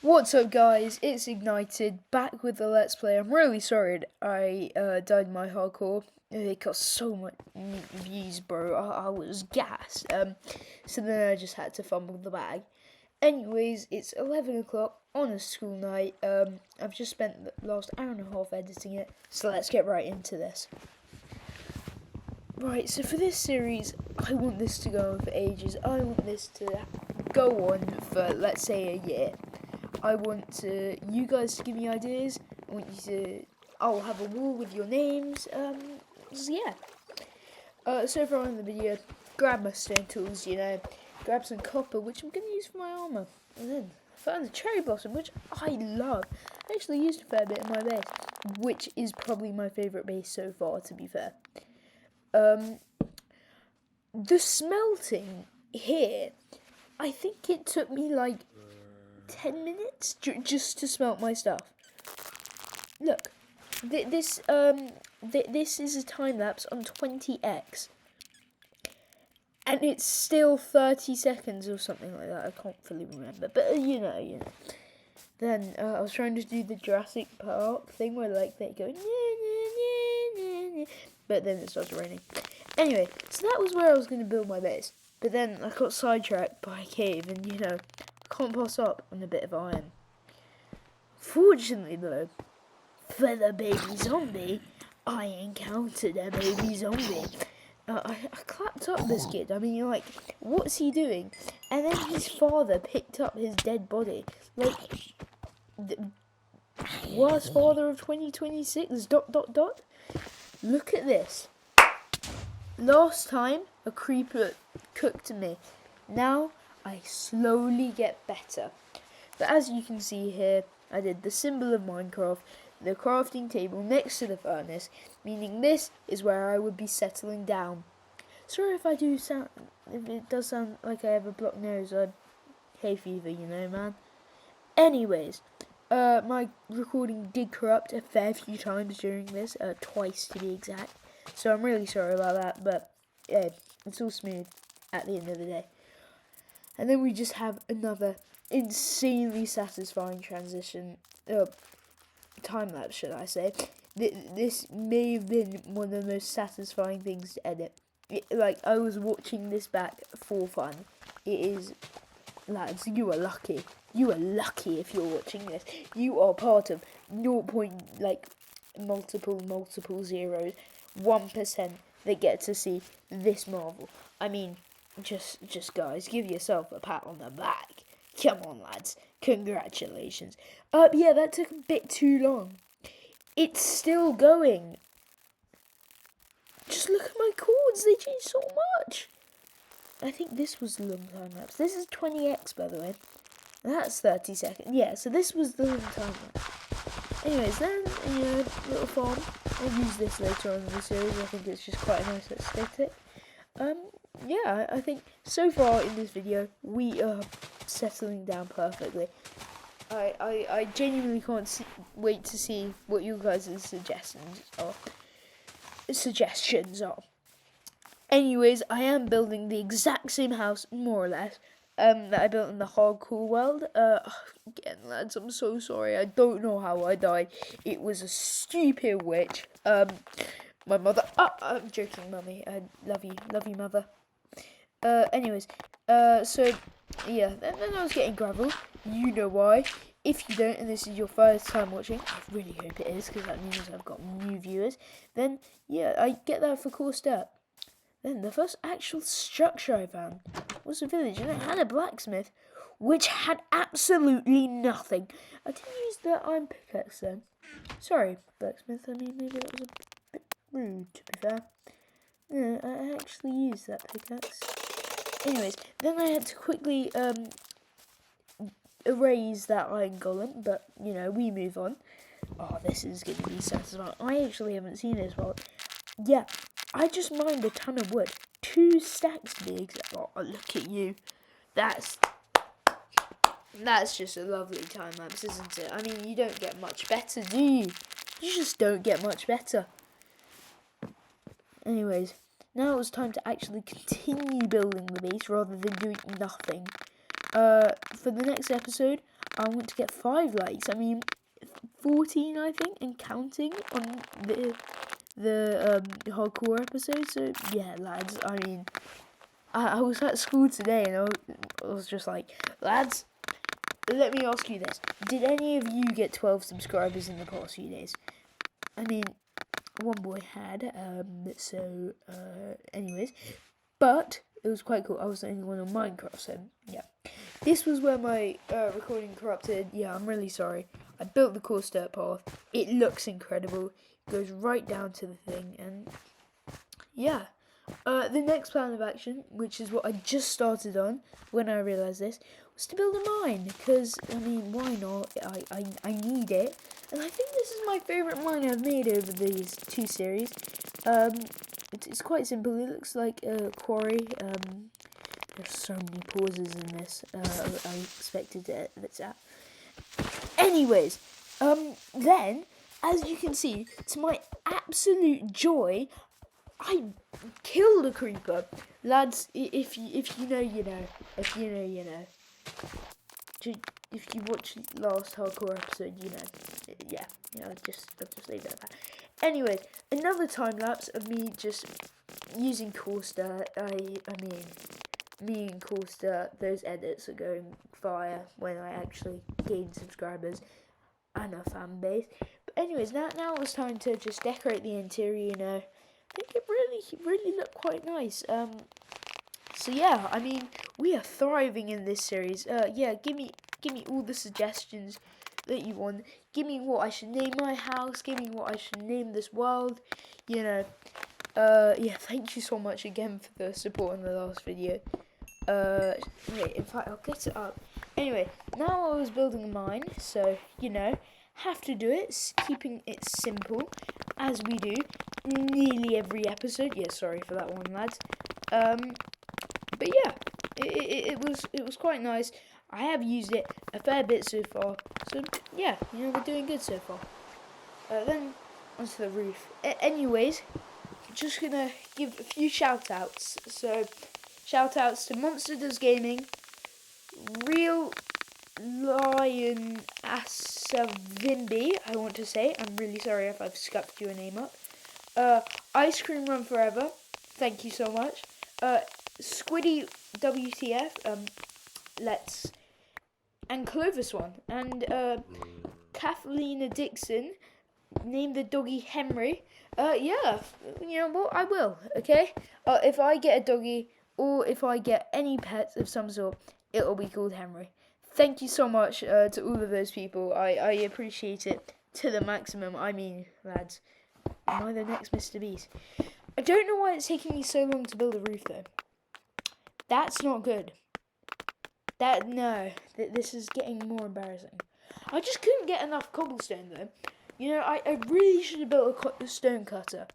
What's up guys, it's Ignited, back with the Let's Play. I'm really sorry I died in my hardcore. It got so much views, bro. I was gassed. So then I just had to fumble the bag. Anyways, it's 11 o'clock on a school night. I've just spent the last hour and a half editing it, so let's get right into this. Right, so for this series, I want this to go on for ages. I want this to go on for, let's say, a year. I want you guys to give me ideas. I want you to. I'll have a wall with your names. So yeah. So far in the video, grab my stone tools. Grab some copper, which I'm gonna use for my armor, and then found a cherry blossom, which I love. I actually used a fair bit in my base, which is probably my favorite base so far. To be fair, the smelting here, I think it took me like 10 minutes just to smelt my stuff. Look, this is a time lapse on 20x, and it's still 30 seconds or something like that. I can't fully remember, but you know. Then I was trying to do the Jurassic Park thing where like they go, but then it starts raining. Anyway, so that was where I was going to build my base, but then I got sidetracked by a cave, and can't pass up on a bit of iron. Fortunately though, for the baby zombie, I encountered a baby zombie. I clapped up this kid. I mean, like, what's he doing? And then his father picked up his dead body. Like, the worst father of 2026, ... Look at this. Last time, a creeper cooked me. Now, I slowly get better. But as you can see here, I did the symbol of Minecraft, the crafting table next to the furnace, meaning this is where I would be settling down. Sorry if it does sound like I have a blocked nose or hay fever, man. Anyways, my recording did corrupt a fair few times during this, twice to be exact. So I'm really sorry about that, but yeah, it's all smooth at the end of the day. And then we just have another insanely satisfying transition, time lapse, should I say. This may have been one of the most satisfying things to edit. I was watching this back for fun. It is, lads, you are lucky. You are lucky if you're watching this. You are part of 0. multiple zeros, 1% that get to see this marvel. I mean, just guys, give yourself a pat on the back. Come on, lads. Congratulations. Yeah, that took a bit too long. It's still going. Just look at my chords. They changed so much. I think this was the long time lapse. This is 20x, by the way. That's 30 seconds. Yeah, so this was the long time lapse. Anyways, then, little farm. I'll use this later on in the series. I think it's just quite a nice aesthetic. Yeah, I think so far in this video, we are settling down perfectly. I genuinely can't wait to see what you guys' suggestions are. Anyways, I am building the exact same house, more or less, that I built in the hardcore world. Again, lads, I'm so sorry. I don't know how I died. It was a stupid witch. My mother. I'm joking, mummy. I love you, mother. Anyways, so yeah, then I was getting gravel. You know why. If you don't, and this is your first time watching, I really hope it is, because that means I've got new viewers. Then yeah, I get that for cool step. Then the first actual structure I found was a village, and it had a blacksmith, which had absolutely nothing. I didn't use the iron pickaxe then. Sorry, blacksmith. I mean, maybe that was a bit rude, to be fair. No, I actually used that pickaxe. Anyways, then I had to quickly erase that iron golem, but we move on. Oh, this is going to be satisfying. I actually haven't seen this one. Yeah, I just mined a ton of wood. 2 stacks to be exact. Oh, look at you. That's just a lovely time lapse, isn't it? I mean, you don't get much better, do you? You just don't get much better. Anyways, now it's time to actually continue building the base rather than doing nothing. For the next episode, I want to get 5 likes. I mean, 14, I think, and counting on the hardcore episode. So yeah, lads. I mean, I was at school today, and I was just like, lads, let me ask you this: did any of you get 12 subscribers in the past few days? I mean, one boy had. Anyways, but it was quite cool. I was the only one on Minecraft, so yeah. This was where my recording corrupted. Yeah, I'm really sorry. I built the course dirt path. It looks incredible. It goes right down to the thing, and yeah. The next plan of action, which is what I just started on when I realised this, was to build a mine. Because, I mean, why not? I need it. And I think this is my favourite mine I've made over these 2 series. It's quite simple. It looks like a quarry. There's so many pauses in this. I expected it. Anyways, then, as you can see, to my absolute joy, I killed a creeper. Lads, if you know, you know. If you know, you know. If you watched last hardcore episode, you know. Yeah, I'll just leave it at that. Anyway, another time lapse of me just using course dirt. I mean, me and course dirt, those edits are going fire when I actually gain subscribers and a fan base. But anyways, now it's time to just decorate the interior, you know. I think it really looked quite nice. So yeah, I mean, we are thriving in this series. Yeah, give me all the suggestions that you want. Give me what I should name my house. Give me what I should name this world. You know. Yeah, thank you so much again for the support in the last video. Wait, in fact, I'll get it up. Anyway, now I was building a mine, so, you know, have to do it, keeping it simple, as we do nearly every episode. Yeah, sorry for that one, lads. But yeah, it was quite nice. I have used it a fair bit so far, so yeah, you know, we're doing good so far. Then onto the roof. Anyways, just gonna give a few shout outs. So shout outs to Monster Does Gaming, Real Lion Asavimbi, I want to say. I'm really sorry if I've scuffed your name up. Ice Cream Run Forever, thank you so much. Squiddy WTF, and Clovis one, and Kathleen Dixon, named the doggy Henry. Yeah, you know what, I will, okay? If I get a doggy, or if I get any pets of some sort, it'll be called Henry. Thank you so much to all of those people. I appreciate it to the maximum. I mean, lads, am I the next Mr. Beast? I don't know why it's taking me so long to build a roof, though. That's not good. This is getting more embarrassing. I just couldn't get enough cobblestone, though. You know, I really should have built a stone cutter.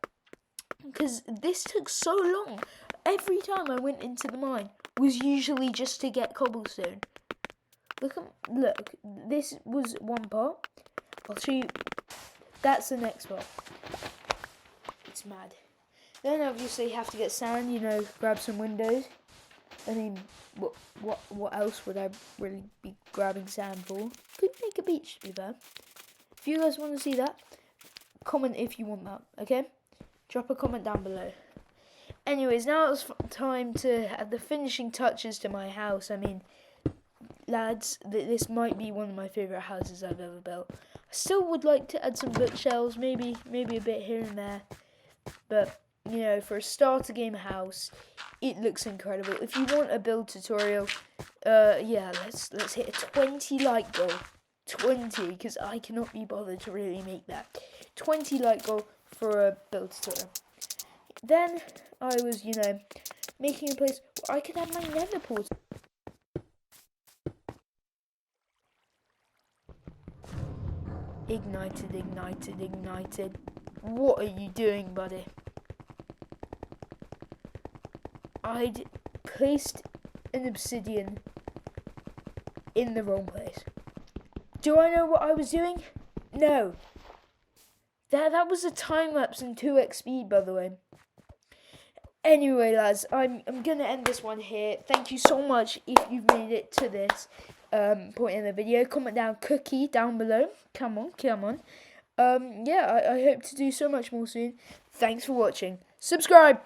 Because this took so long. Every time I went into the mine was usually just to get cobblestone. Look, this was one part. I'll show you. That's the next part. It's mad. Then obviously you have to get sand, you know, grab some windows. I mean, what else would I really be grabbing sand for? Could make a beach, to be fair. If you guys want to see that, comment if you want that, okay? Drop a comment down below. Anyways, now it's time to add the finishing touches to my house. I mean, lads, this might be one of my favourite houses I've ever built. I still would like to add some bookshelves, maybe a bit here and there. But, you know, for a starter game house, it looks incredible. If you want a build tutorial, yeah, let's hit a 20 like goal. 20, because I cannot be bothered to really make that. 20 like goal for a build tutorial. Then I was, you know, making a place where I could have my nether portal. Ignited. What are you doing, buddy? I'd placed an obsidian in the wrong place. Do I know what I was doing? No. That was a time lapse in 2x speed, by the way. Anyway, lads, I'm gonna end this one here. Thank you so much if you've made it to this. point in the video. Comment down cookie down below. Come on, come on. Yeah, I hope to do so much more soon. Thanks for watching. Subscribe!